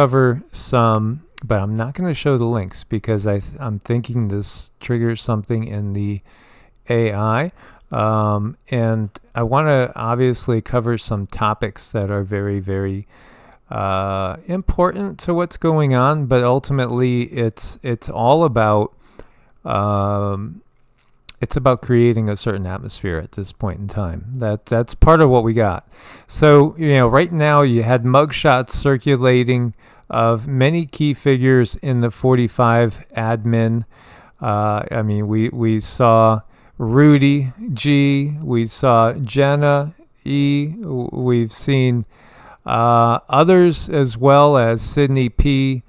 cover some, but I'm not going to show the links because I'm thinking this triggers something in the AI. And I want to obviously cover some topics that are very, very important to what's going on, but ultimately it's all about creating a certain atmosphere at this point in time. That's part of what we got. So, right now you had mugshots circulating of many key figures in the 45 admin. We saw Rudy G, we saw Jenna E, we've seen others as well as Sydney P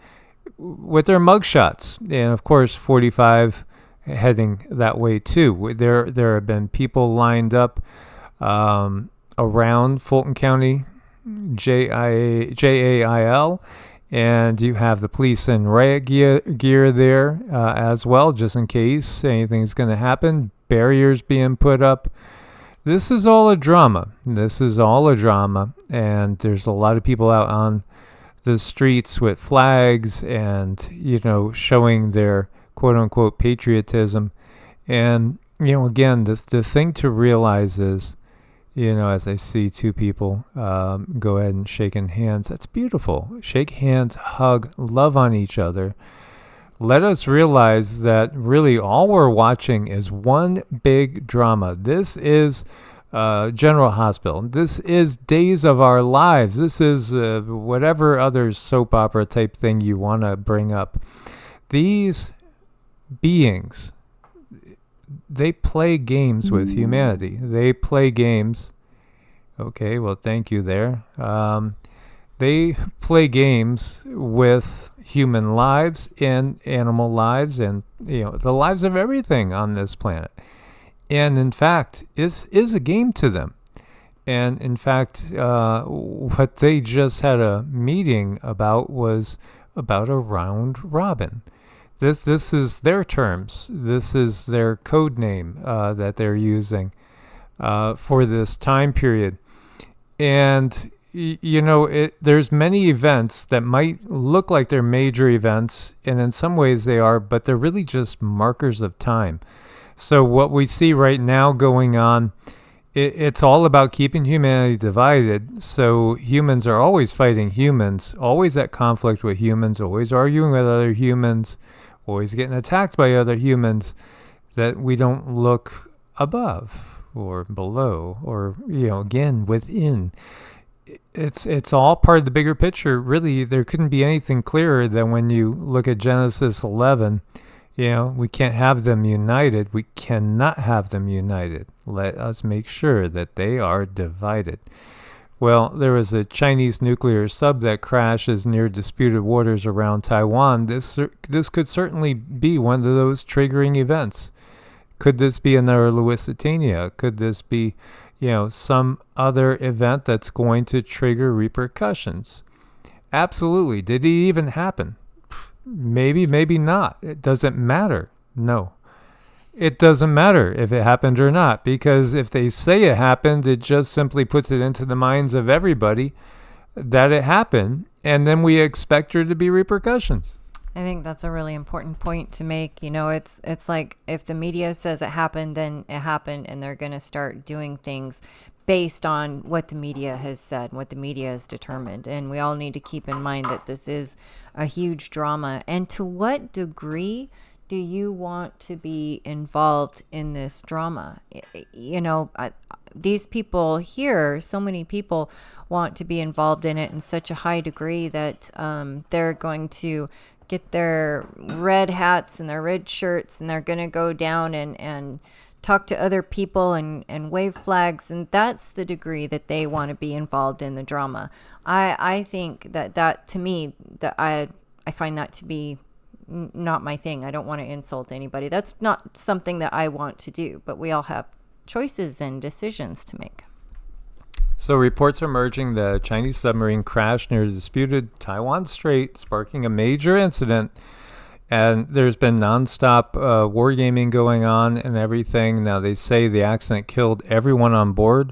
with their mugshots, and of course 45 heading that way too. There have been people lined up around Fulton County JAIL, and you have the police in riot gear there as well, just in case anything's going to happen. Barriers being put up. This is all a drama. And there's a lot of people out on the streets with flags and, showing their quote-unquote patriotism. And, again, the thing to realize is, as I see two people go ahead and shaking hands, that's beautiful. Shake hands, hug, love on each other. Let us realize that really all we're watching is one big drama. This is General Hospital. This is Days of Our Lives. This is whatever other soap opera type thing you want to bring up. These beings, they play games with humanity. They play games. Okay, well, thank you there. They play games with human lives and animal lives and, the lives of everything on this planet. And in fact, this is a game to them. And in fact, what they just had a meeting about was about a round robin. This is their terms. This is their code name that they're using for this time period. And there's many events that might look like they're major events, and in some ways they are, but they're really just markers of time. So what we see right now going on, it's all about keeping humanity divided. So humans are always fighting humans, always at conflict with humans, always arguing with other humans, always getting attacked by other humans, that we don't look above or below or, again, within. It's all part of the bigger picture. Really, there couldn't be anything clearer than when you look at Genesis 11. We can't have them united. We cannot have them united. Let us make sure that they are divided. Well, there was a Chinese nuclear sub that crashes near disputed waters around Taiwan. This could certainly be one of those triggering events. Could this be another Lusitania? Could this be, some other event that's going to trigger repercussions? Absolutely. Did it even happen? Maybe, maybe not. It doesn't matter. No. It doesn't matter if it happened or not, because if they say it happened, it just simply puts it into the minds of everybody that it happened, and then we expect there to be repercussions. I think that's a really important point to make. You know, it's like if the media says it happened, then it happened, and they're going to start doing things based on what the media has said, what the media has determined. And we all need to keep in mind that this is a huge drama. And to what degree do you want to be involved in this drama? You know, these people here, so many people want to be involved in it in such a high degree that they're going to get their red hats and their red shirts, and they're going to go down and talk to other people and wave flags. And that's the degree that they want to be involved in the drama. I think that to me, that I find that to be not my thing. I don't want to insult anybody. That's not something that I want to do, but we all have choices and decisions to make. So reports are emerging that a Chinese submarine crashed near the disputed Taiwan Strait, sparking a major incident. And there's been nonstop wargaming going on and everything. Now they say the accident killed everyone on board.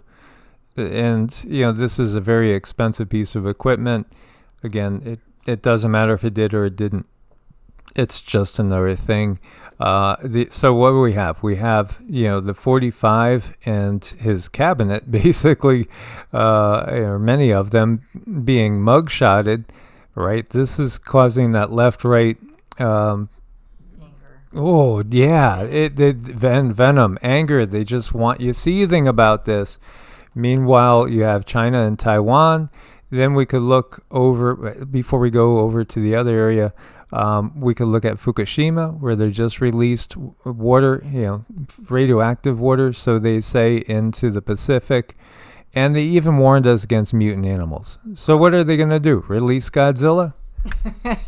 And, you know, this is a very expensive piece of equipment. Again, it doesn't matter if it did or it didn't. It's just another thing. So what do we have? We have, you know, the 45 and his cabinet, basically, or many of them being mugshotted, right? This is causing that left-right. Oh yeah, venom, anger. They just want you seething about this. Meanwhile, you have China and Taiwan. Then we could look over, before we go over to the other area, we could look at Fukushima, where they just released water, you know, radioactive water, so they say, into the Pacific. And they even warned us against mutant animals. So what are they going to do? Release Godzilla?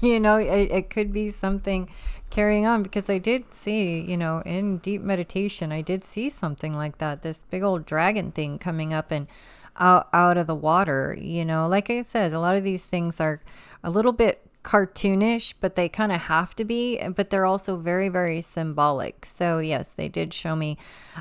You know, it could be something carrying on, because I did see, you know, in deep meditation, I did see something like that, this big old dragon thing coming up and out of the water. You know, like I said, a lot of these things are a little bit cartoonish, but they kind of have to be, but they're also very, very symbolic. So yes, they did show me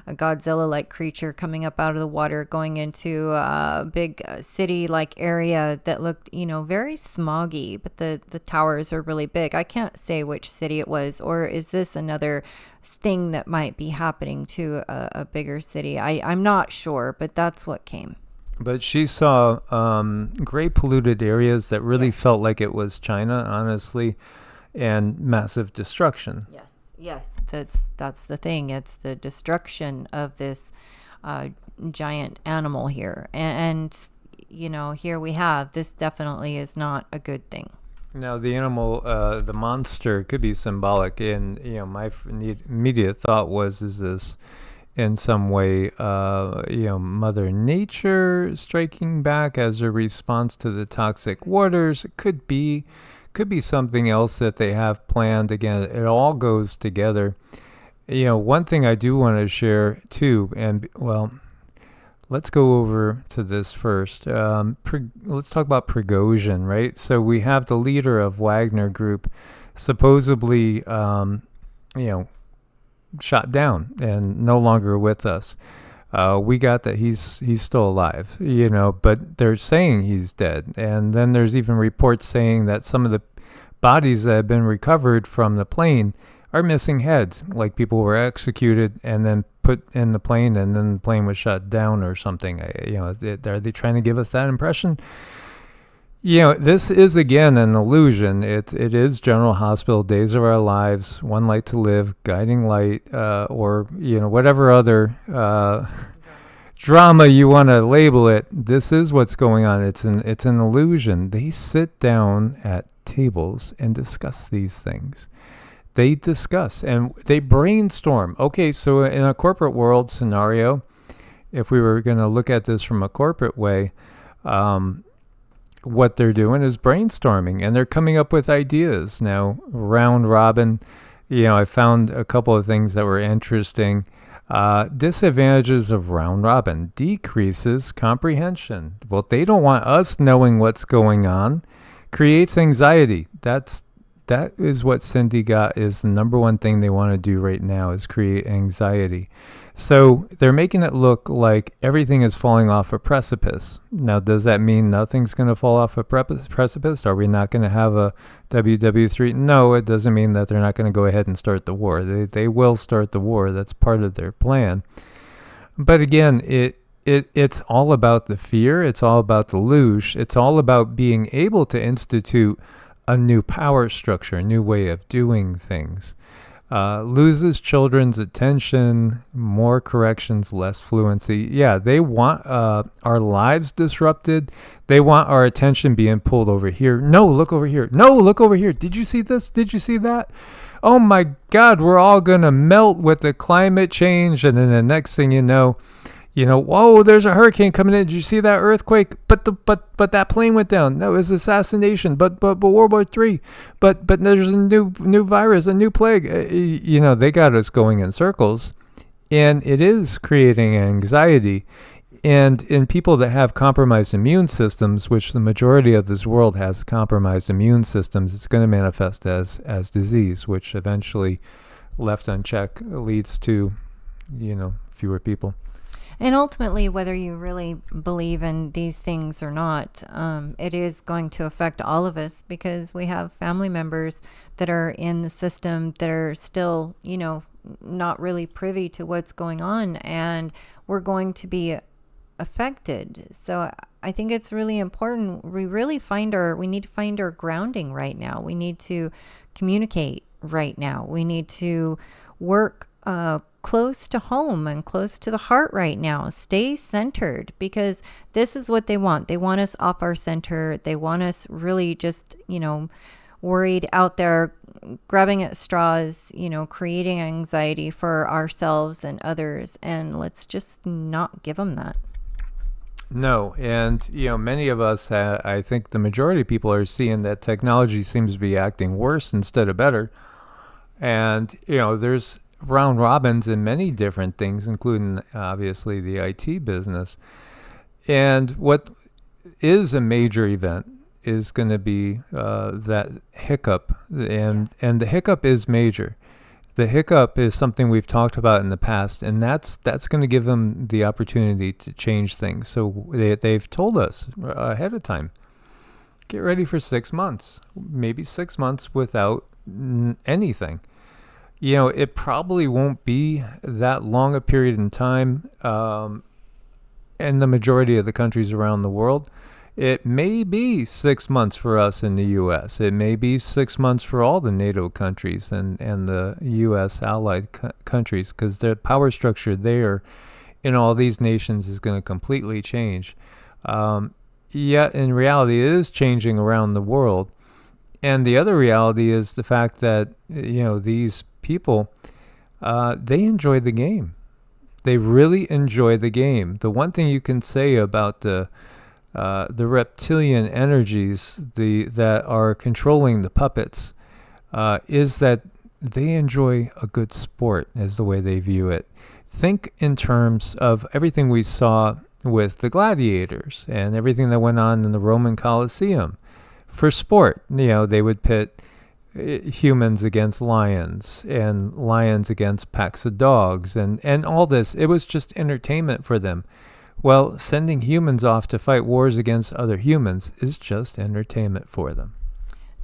a Godzilla-like creature coming up out of the water, going into a big city-like area that looked, you know, very smoggy, but the towers are really big. I can't say which city it was, or is this another thing that might be happening to a bigger city? I'm not sure, but that's what came. But she saw gray polluted areas that really felt like it was China, honestly, and massive destruction. Yes, that's the thing. It's the destruction of this giant animal here, and you know, here we have, this definitely is not a good thing. Now, the animal, the monster, could be symbolic, and you know, my immediate thought was, is this in some way, you know, Mother Nature striking back as a response to the toxic waters? It could be something else that they have planned. Again, it all goes together. You know, one thing I do want to share too, and well, let's go over to this first. Let's talk about Prigozhin, right? So we have the leader of Wagner Group, supposedly, you know, shot down and no longer with us. We got that he's still alive, you know, but they're saying he's dead. And then there's even reports saying that some of the bodies that have been recovered from the plane are missing heads, like people were executed and then put in the plane, and then the plane was shut down or something. You know, are they trying to give us that impression? You know, this is, again, an illusion. It is General Hospital, Days of Our Lives, One Light to Live, Guiding Light, or, you know, whatever other drama you want to label it. This is what's going on. It's an illusion. They sit down at tables and discuss these things. They discuss and they brainstorm. Okay, so in a corporate world scenario, if we were going to look at this from a corporate way, what they're doing is brainstorming, and they're coming up with ideas. Now, round robin, you know, I found a couple of things that were interesting. Disadvantages of round robin: decreases comprehension. Well, they don't want us knowing what's going on, Creates anxiety. That is what Cindy got is the number one thing they want to do right now is create anxiety. So they're making it look like everything is falling off a precipice. Now, does that mean nothing's going to fall off a precipice? Are we not going to have a WW3? No, it doesn't mean that they're not going to go ahead and start the war. They will start the war. That's part of their plan. But again, it's all about the fear. It's all about the loosh. It's all about being able to institute a new power structure, a new way of doing things. Loses children's attention, more corrections, less fluency. Yeah, they want our lives disrupted. They want our attention being pulled over here. No, look over here. No, look over here. Did you see this? Did you see that? Oh my God, we're all going to melt with the climate change. And then the next thing you know, whoa, there's a hurricane coming in. Did you see that earthquake? But that plane went down. That was assassination. But World War III. But there's a new virus, a new plague. They got us going in circles, and it is creating anxiety. And in people that have compromised immune systems, which the majority of this world has compromised immune systems, it's going to manifest as disease, which eventually, left unchecked, leads to, fewer people. And ultimately, whether you really believe in these things or not, it is going to affect all of us because we have family members that are in the system that are still, not really privy to what's going on, and we're going to be affected. So I think it's really important. We need to find our grounding right now. We need to communicate right now. We need to work close to home and close to the heart right now. Stay centered because this is what they want. They want us off our center. They want us really just, worried out there, grabbing at straws, creating anxiety for ourselves and others. And let's just not give them that. No, and many of us, I think the majority of people are seeing that technology seems to be acting worse instead of better. And, there's round robins in many different things, including obviously the IT business. And what is a major event is going to be that hiccup, and the hiccup is major. The hiccup is something we've talked about in the past, and that's going to give them the opportunity to change things. So they've told us ahead of time, get ready for 6 months, maybe 6 months without anything. It probably won't be that long a period in time in the majority of the countries around the world. It may be 6 months for us in the U.S. It may be 6 months for all the NATO countries and the U.S. allied countries, because the power structure there in all these nations is going to completely change. Yet in reality, it is changing around the world. And the other reality is the fact that, these people, they enjoy the game. They really enjoy the game. The one thing you can say about the reptilian energies that are controlling the puppets is that they enjoy a good sport, is the way they view it. Think in terms of everything we saw with the gladiators and everything that went on in the Roman Colosseum. For sport, they would pit humans against lions and lions against packs of dogs and all this. It was just entertainment for them. Well, sending humans off to fight wars against other humans is just entertainment for them.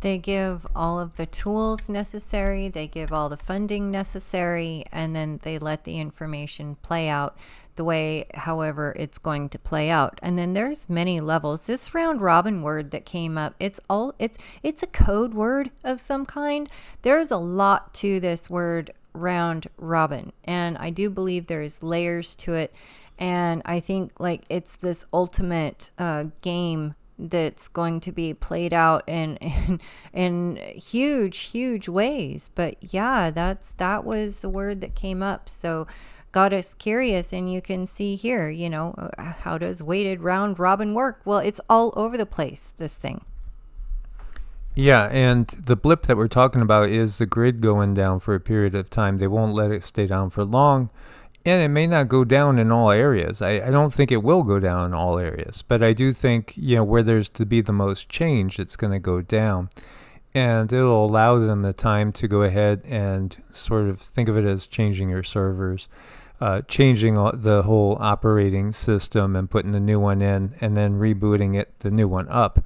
They give all of the tools necessary, they give all the funding necessary, and then they let the information play out the way, however, it's going to play out. And then there's many levels. This round robin word that came up, it's a code word of some kind. There's a lot to this word round robin, and I do believe there's layers to it. And I think it's this ultimate game that's going to be played out in huge ways. But yeah, that was the word that came up. So got us curious, and you can see here, how does weighted round robin work? Well, it's all over the place, this thing. Yeah, and the blip that we're talking about is the grid going down for a period of time. They won't let it stay down for long. And it may not go down in all areas. I don't think it will go down in all areas, but I do think, where there's to be the most change, it's going to go down. And it'll allow them the time to go ahead and sort of think of it as changing your servers, changing the whole operating system and putting the new one in, and then rebooting the new one up.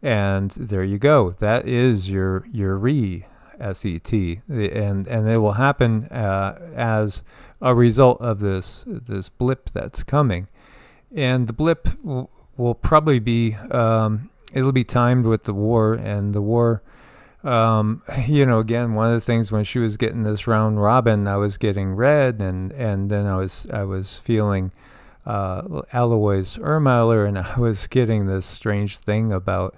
And there you go. That is your reset, and it will happen as a result of this blip that's coming. And the blip will probably be it'll be timed with the war, and the war. Again, one of the things when she was getting this round robin, I was getting red, and then I was feeling Alois Ermiler, and I was getting this strange thing about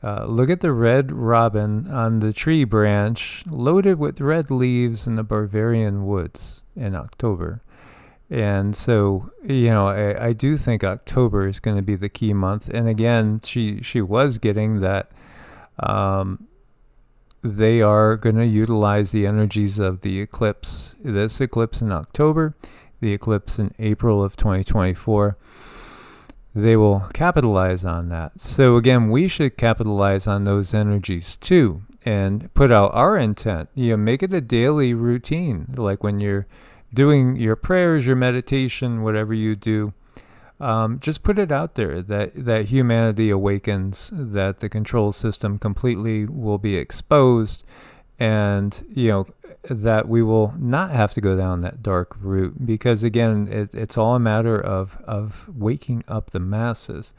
look at the red robin on the tree branch loaded with red leaves in the Bavarian woods in October. And so, I do think October is going to be the key month. And again, she was getting that they are going to utilize the energies of the eclipse, this eclipse in October, the eclipse in April of 2024. They will capitalize on that. So again, we should capitalize on those energies too, and put out our intent. Make it a daily routine, like when you're doing your prayers, your meditation, whatever you do. Just put it out there that humanity awakens, that the control system completely will be exposed, and that we will not have to go down that dark route, because again, it's all a matter of waking up the masses.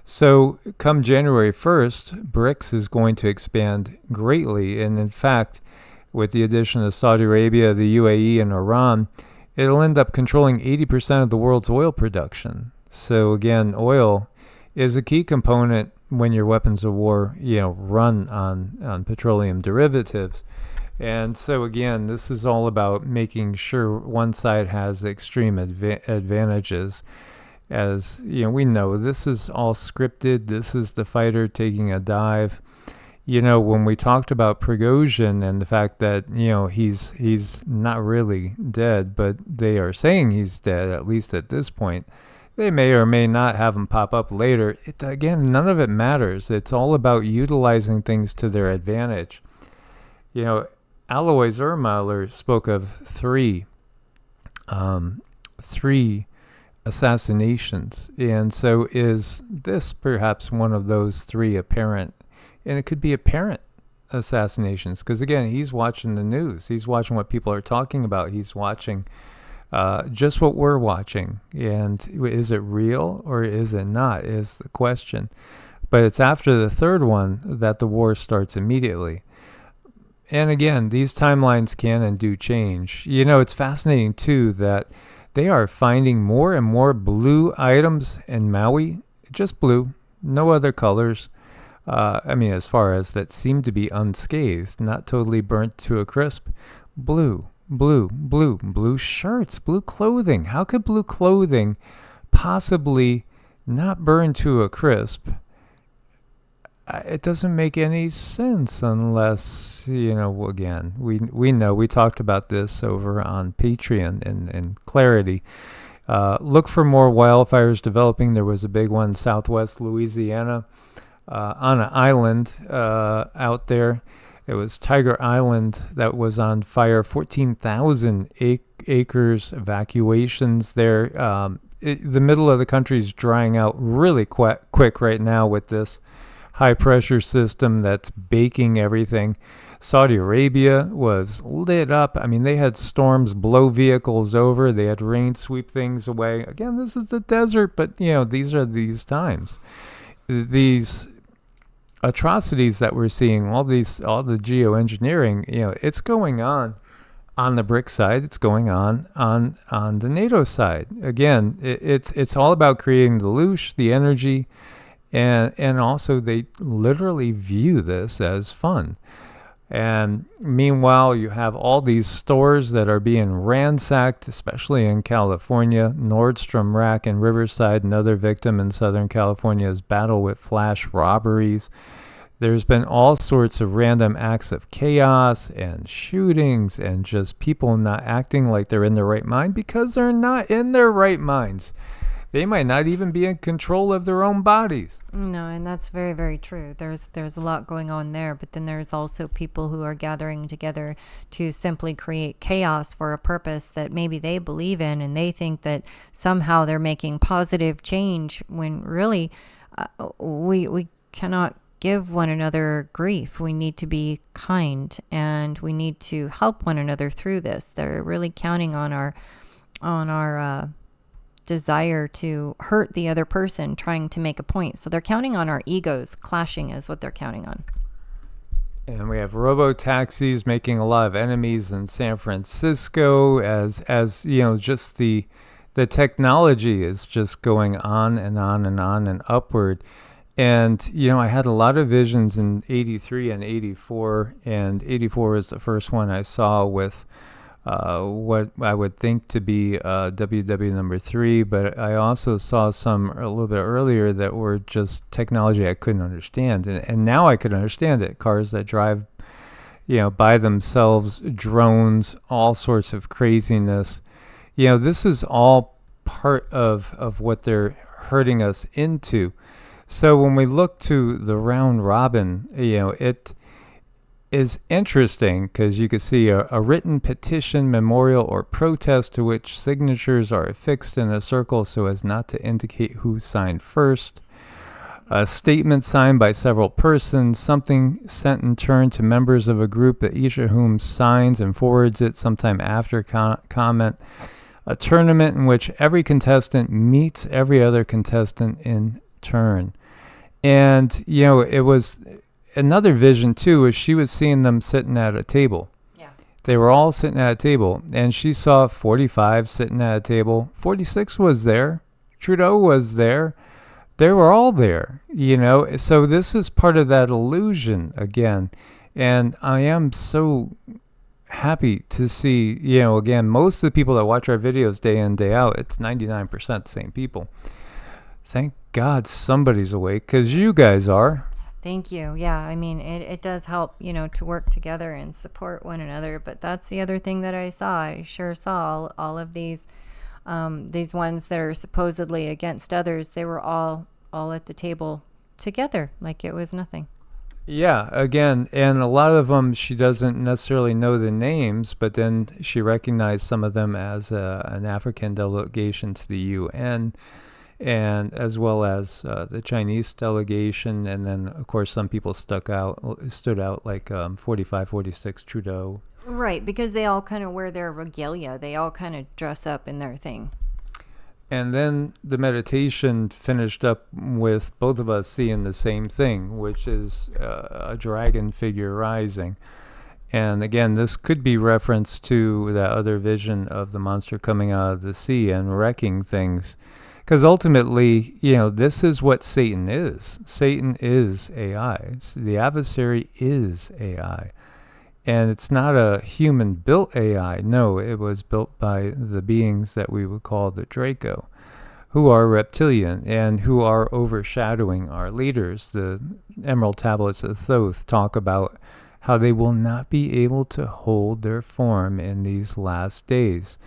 So come January 1st, BRICS is going to expand greatly, and in fact, with the addition of Saudi Arabia, the UAE, and Iran, it'll end up controlling 80% of the world's oil production. So again, oil is a key component when your weapons of war, run on petroleum derivatives. And so again, this is all about making sure one side has extreme advantages. As we know, this is all scripted. This is the fighter taking a dive. When we talked about Prigozhin and the fact that, he's not really dead, but they are saying he's dead, at least at this point. They may or may not have him pop up later. Again, none of it matters. It's all about utilizing things to their advantage. Alois Ermiler spoke of three assassinations. And so is this perhaps one of those three apparent? And it could be apparent assassinations, because again, he's watching the news. He's watching what people are talking about. He's watching just what we're watching. And is it real or is it not, is the question. But it's after the third one that the war starts immediately. And again, these timelines can and do change. It's fascinating too that they are finding more and more blue items in Maui, just blue, no other colors. As far as that seem to be unscathed, not totally burnt to a crisp. Blue shirts, blue clothing. How could blue clothing possibly not burn to a crisp? It doesn't make any sense unless, again, we know, we talked about this over on Patreon and Clarity. Look for more wildfires developing. There was a big one southwest Louisiana. On an island out there. It was Tiger Island that was on fire. 14,000 acres, evacuations there. The middle of the country is drying out really quick right now with this high pressure system that's baking everything. Saudi Arabia was lit up. They had storms blow vehicles over. They had rain sweep things away. Again, this is the desert, but these are these times. These atrocities that we're seeing, all the geoengineering, it's going on the BRICS side. It's going on the NATO side. Again, it's all about creating the loosh, the energy, and also they literally view this as fun. And meanwhile, you have all these stores that are being ransacked, especially in California. Nordstrom Rack in Riverside, another victim in Southern California's battle with flash robberies. There's been all sorts of random acts of chaos and shootings and just people not acting like they're in their right mind because they're not in their right minds. They might not even be in control of their own bodies. No, and that's very, very true. There's a lot going on there, but then there's also people who are gathering together to simply create chaos for a purpose that maybe they believe in, and they think that somehow they're making positive change when really we cannot give one another grief. We need to be kind, and we need to help one another through this. They're really counting on our desire to hurt the other person, trying to make a point. So they're counting on our egos clashing is what they're counting on. And we have robo-taxis making a lot of enemies in San Francisco as you know, just the technology is just going on and on and on and upward. And, you know, I had a lot of visions in 83 and 84, and 84 was the first one I saw with what I would think to be WW number 3, but I also saw some a little bit earlier that were just technology I couldn't understand. And now I could understand it. Cars that drive, you know, by themselves, drones, all sorts of craziness. You know, this is all part of what they're hurting us into. So when we look to the round robin, you know, it is interesting because you can see a written petition, memorial, or protest to which signatures are affixed in a circle so as not to indicate who signed first. A statement signed by several persons, something sent in turn to members of a group that each of whom signs and forwards it sometime after comment. A tournament in which every contestant meets every other contestant in turn. And, you know, it was another vision, too, is she was seeing them sitting at a table. Yeah. They were all sitting at a table. And she saw 45 sitting at a table. 46 was there. Trudeau was there. They were all there, you know. So this is part of that illusion again. And I am so happy to see, you know, again, most of the people that watch our videos day in, day out, it's 99% the same people. Thank God somebody's awake, because you guys are. Thank you. Yeah, I mean, it does help, you know, to work together and support one another. But that's the other thing that I saw. I sure saw all of these ones that are supposedly against others. They were all at the table together, like it was nothing. Yeah, again, and a lot of them she doesn't necessarily know the names, but then she recognized some of them as an African delegation to the UN. And as well as the Chinese delegation, and then of course some people stood out like 45, 46 Trudeau. Right, because they all kind of wear their regalia. They all kind of dress up in their thing. And then the meditation finished up with both of us seeing the same thing, which is a dragon figure rising. And again, this could be reference to that other vision of the monster coming out of the sea and wrecking things. Because ultimately, you know, this is what Satan is. Satan is AI. The adversary is AI. And it's not a human-built AI. No, it was built by the beings that we would call the Draco, who are reptilian and who are overshadowing our leaders. The Emerald Tablets of Thoth talk about how they will not be able to hold their form in these last days.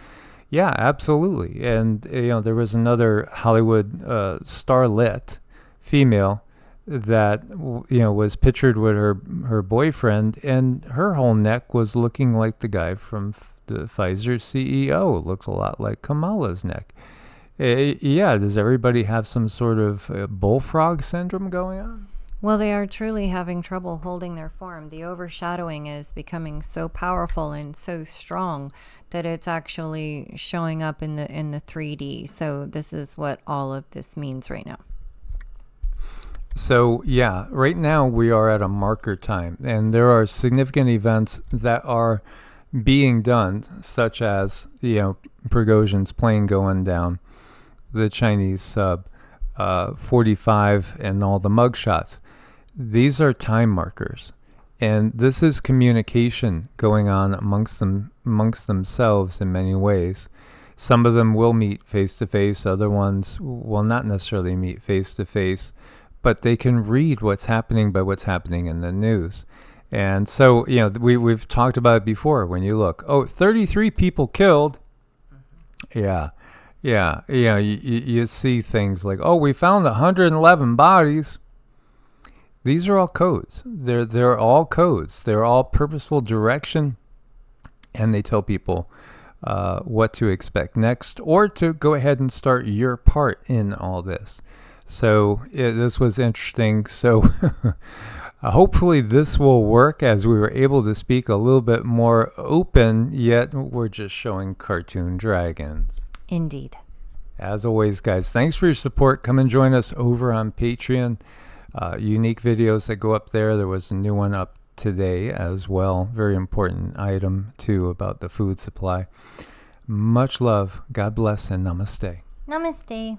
Yeah, absolutely. And, you know, there was another Hollywood starlet female that, you know, was pictured with her boyfriend, and her whole neck was looking like the guy from the Pfizer CEO. It looked a lot like Kamala's neck. Yeah, does everybody have some sort of bullfrog syndrome going on? Well, they are truly having trouble holding their form. The overshadowing is becoming so powerful and so strong that it's actually showing up in the 3D. So this is what all of this means right now. So yeah, right now we are at a marker time, and there are significant events that are being done, such as, you know, Prigozhin's plane going down, the Chinese sub, 45, and all the mugshots. These are time markers, and this is communication going on amongst themselves in many ways. Some of them will meet face to face, other ones will not necessarily meet face to face, but they can read what's happening by what's happening in the news. And so, we've talked about it before. When you look, 33 people killed. Yeah. You see things like, we found 111 bodies. These are all codes. They're all codes. They're all purposeful direction, and they tell people what to expect next, or to go ahead and start your part in all this. So this was interesting. So hopefully this will work, as we were able to speak a little bit more open, yet we're just showing cartoon dragons. Indeed. As always, guys, thanks for your support. Come and join us over on Patreon. Unique videos that go up there. There was a new one up today as well. Very important item, too, about the food supply. Much love. God bless and namaste. Namaste.